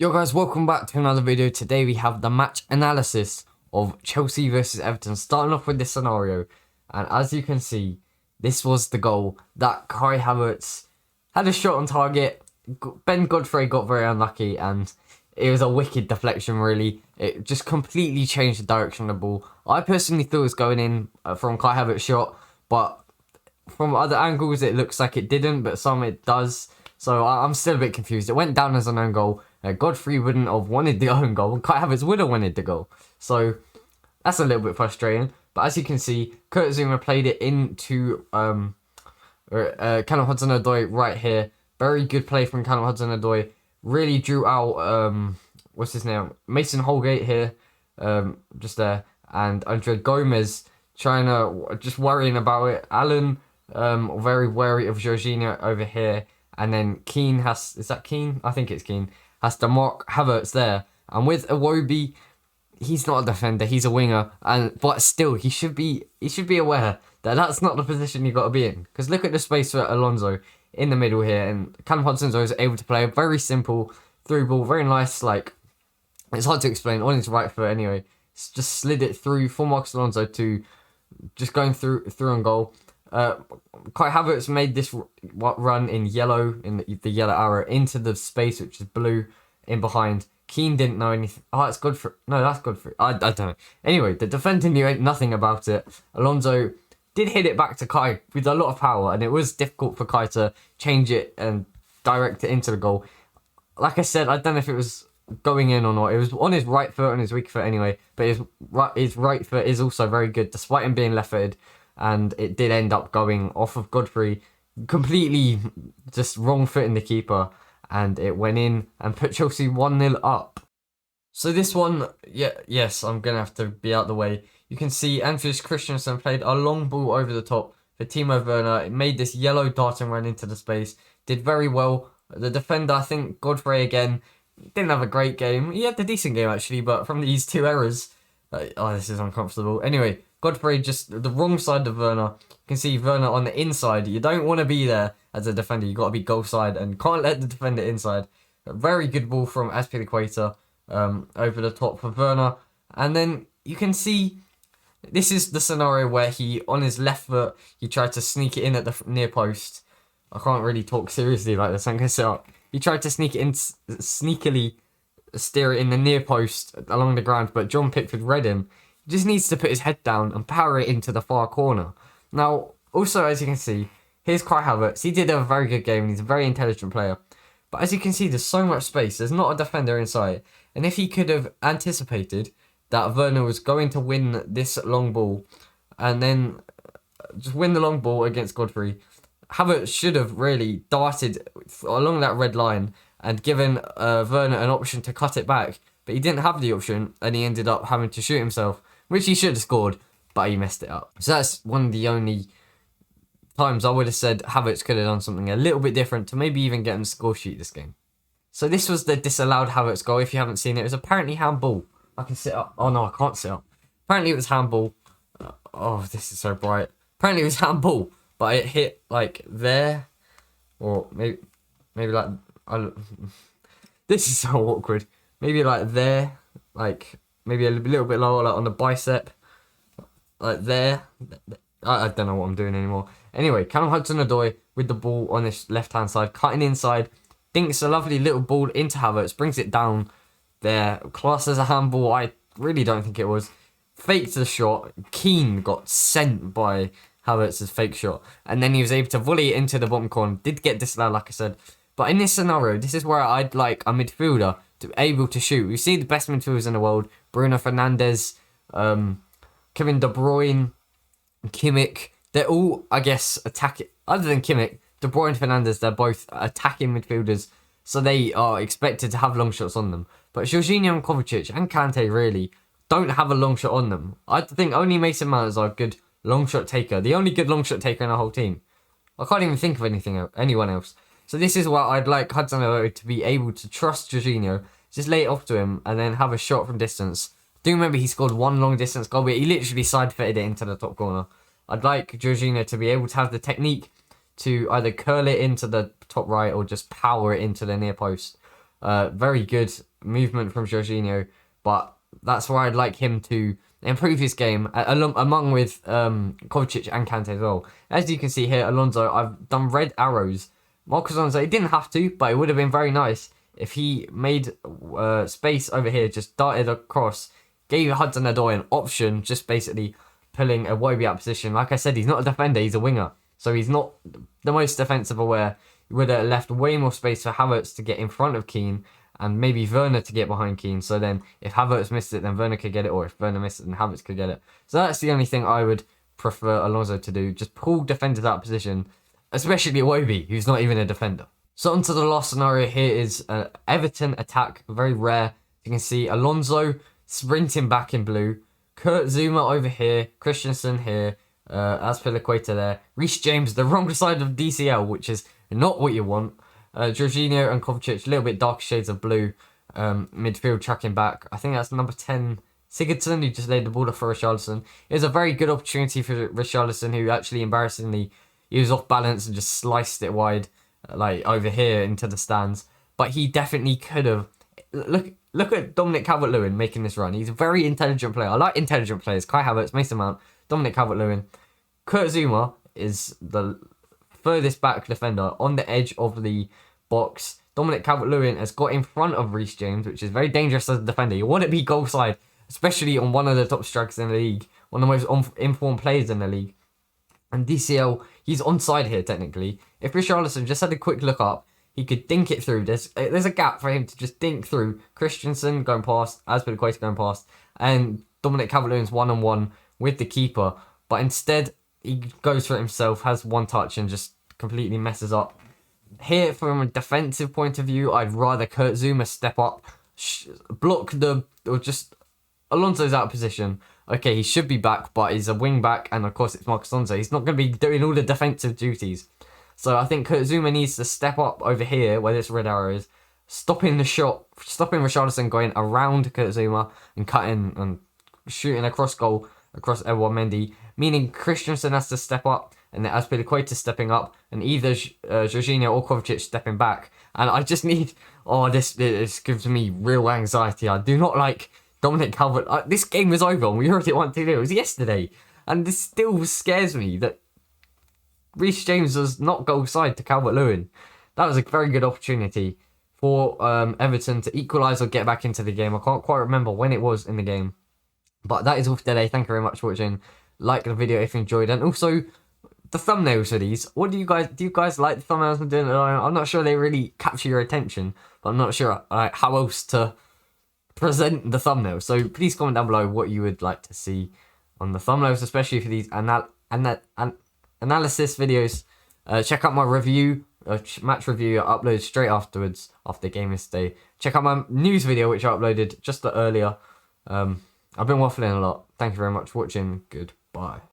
Yo guys, welcome back to another video. Today we have the match analysis of Chelsea versus Everton, starting off with this scenario. And as you can see, this was the goal that Kai Havertz had a shot on target. Ben Godfrey got very unlucky and it was a wicked deflection really. It just completely changed the direction of the ball. I personally thought it was going in from Kai Havertz's shot, but from other angles it looks like it didn't, but some it does. So I'm still a bit confused. It went down as an own goal. Godfrey wouldn't have wanted the own goal, and Kai Havertz would have wanted the goal. So that's a little bit frustrating. But as you can see, Kurt Zouma played it into Callum Hudson-Odoi right here. Very good play from Callum Hudson-Odoi. Really drew out what's his name? Mason Holgate here, just there, and Andre Gomez trying to just worrying about it. Alan very wary of Jorginho over here, and then Keane is that Keane? I think it's Keane. Has to mark Havertz there. And with Iwobi, he's not a defender, he's a winger. But still, he should be aware that that's not the position you've got to be in. Because look at the space for Alonso in the middle here. And Callum Hudson was able to play a very simple through ball. Very nice, like, it's hard to explain. On his right foot anyway. Just slid it through for Marcus Alonso to just going through on goal. Kai Havertz made this run in yellow, in the yellow arrow, into the space which is blue in behind. Keane didn't know anything. Oh, it's good for... No, that's good for... I don't know. Anyway, the defender knew nothing about it. Alonso did hit it back to Kai with a lot of power, and it was difficult for Kai to change it and direct it into the goal. Like I said, I don't know if it was going in or not. It was on his right foot, on his weak foot anyway, but his right foot is also very good, despite him being left-footed. And it did end up going off of Godfrey, completely just wrong foot in the keeper. And it went in and put Chelsea 1-0 up. So this one, yes, I'm going to have to be out the way. You can see Anfish Christensen played a long ball over the top for Timo Werner. It made this yellow dart and ran into the space. Did very well. The defender, I think Godfrey again, didn't have a great game. He had a decent game actually, but from these two errors, this is uncomfortable. Anyway, Godfrey just the wrong side of Werner. You can see Werner on the inside. You don't want to be there as a defender. You got to be goal side and can't let the defender inside. A very good ball from Azpilicueta over the top for Werner. And then you can see this is the scenario where he, on his left foot, he tried to sneak it in at the near post. I can't really talk seriously like this. I'm going to sit up. He tried to sneak it in, sneakily steer it in the near post along the ground, but John Pickford read him. Just needs to put his head down and power it into the far corner. Now, also, as you can see, here's Kai Havertz. He did have a very good game and he's a very intelligent player. But as you can see, there's so much space. There's not a defender inside. And if he could have anticipated that Werner was going to win this long ball and then just win the long ball against Godfrey, Havertz should have really darted along that red line and given Werner an option to cut it back. But he didn't have the option and he ended up having to shoot himself, which he should have scored, but he messed it up. So that's one of the only times I would have said Havertz could have done something a little bit different to maybe even get him the score sheet this game. So this was the disallowed Havertz goal. If you haven't seen it, it was apparently handball. I can sit up. Oh no, I can't sit up. Apparently it was handball. Oh, this is so bright. Apparently it was handball, but it hit like there, or maybe like this is so awkward. Maybe like there, like maybe a little bit lower, like on the bicep, like there. I don't know what I'm doing anymore. Anyway, Callum Hudson-Odoi with the ball on his left-hand side, cutting inside, dinks a lovely little ball into Havertz, brings it down there. Class as a handball, I really don't think it was. Faked the shot. Keane got sent by Havertz's fake shot, and then he was able to volley it into the bottom corner. Did get disallowed, like I said. But in this scenario, this is where I'd like a midfielder to be able to shoot. We see the best midfielders in the world: Bruno Fernandes, Kevin De Bruyne, Kimmich. They're all, I guess, attacking. Other than Kimmich, De Bruyne and Fernandes, they're both attacking midfielders, so they are expected to have long shots on them. But Jorginho and Kovacic and Kante really don't have a long shot on them. I think only Mason Mount is a good long shot taker. The only good long shot taker in our whole team. I can't even think of anyone else. So this is why I'd like Hudson to be able to trust Jorginho, just lay it off to him, and then have a shot from distance. Do remember he scored one long distance goal, but he literally side-footed it into the top corner. I'd like Jorginho to be able to have the technique to either curl it into the top right or just power it into the near post. Very good movement from Jorginho, but that's where I'd like him to improve his game, among with Kovacic and Kante as well. As you can see here, Alonso, I've done red arrows. Marcos Alonso, he didn't have to, but it would have been very nice if he made space over here, just darted across, gave Hudson Odoi an option, just basically pulling a Iwobi out position. Like I said, he's not a defender, he's a winger. So he's not the most defensive aware. He would have left way more space for Havertz to get in front of Keane, and maybe Werner to get behind Keane. So then if Havertz missed it, then Werner could get it, or if Werner missed it, then Havertz could get it. So that's the only thing I would prefer Alonso to do. Just pull defenders out of position, especially Iwobi, who's not even a defender. So onto the last scenario here is Everton attack, very rare. You can see Alonso sprinting back in blue, Kurt Zouma over here, Christensen here, Azpilicueta there, Reece James, the wrong side of DCL, which is not what you want. Jorginho and Kovacic, a little bit darker shades of blue. Midfield tracking back. I think that's number 10, Sigurdsson, who just laid the ball off for Richarlison. It was a very good opportunity for Richarlison, who actually embarrassingly, he was off balance and just sliced it wide, like over here into the stands. But he definitely could have. Look at Dominic Calvert-Lewin making this run. He's a very intelligent player. I like intelligent players. Kai Havertz, Mason Mount, Dominic Calvert-Lewin. Kurt Zouma is the furthest back defender on the edge of the box. Dominic Calvert-Lewin has got in front of Reece James, which is very dangerous as a defender. You want to be goal side, especially on one of the top strikers in the league, one of the most informed players in the league. And DCL, he's onside here technically. If Richarlison just had a quick look up, he could dink it through. There's a gap for him to just dink through. Christensen going past, Azpilicueta going past, and Dominic Calvert-Lewin's one-on-one with the keeper. But instead, he goes for it himself, has one touch, and just completely messes up. Here, from a defensive point of view, I'd rather Kurt Zouma step up, block or just Alonso's out of position. Okay, he should be back, but he's a wing back, and of course it's Marcos Alonso. He's not going to be doing all the defensive duties. So I think Kurt Zouma needs to step up over here, where this red arrow is, stopping the shot, stopping Richarlison going around Kurt Zouma and cutting and shooting across goal, across Edouard Mendy, meaning Christensen has to step up, and then Azpilicueta stepping up, and either Jorginho or Kovacic stepping back. And I just need... Oh, this gives me real anxiety. I do not like Dominic Calvert. This game was over, and we already won 2-0. It was yesterday. And this still scares me that Reece James does not go side to Calvert-Lewin. That was a very good opportunity for Everton to equalise or get back into the game. I can't quite remember when it was in the game. But that is all for today. Thank you very much for watching. Like the video if you enjoyed. And also, the thumbnails for these. Do you guys like the thumbnails I'm doing? I'm not sure they really capture your attention. But I'm not sure how else to present the thumbnail. So please comment down below what you would like to see on the thumbnails, especially for these analysis videos. Check out my review, match review I upload straight afterwards, after game day. Check out my news video, which I uploaded just earlier. I've been waffling a lot. Thank you very much for watching. Goodbye.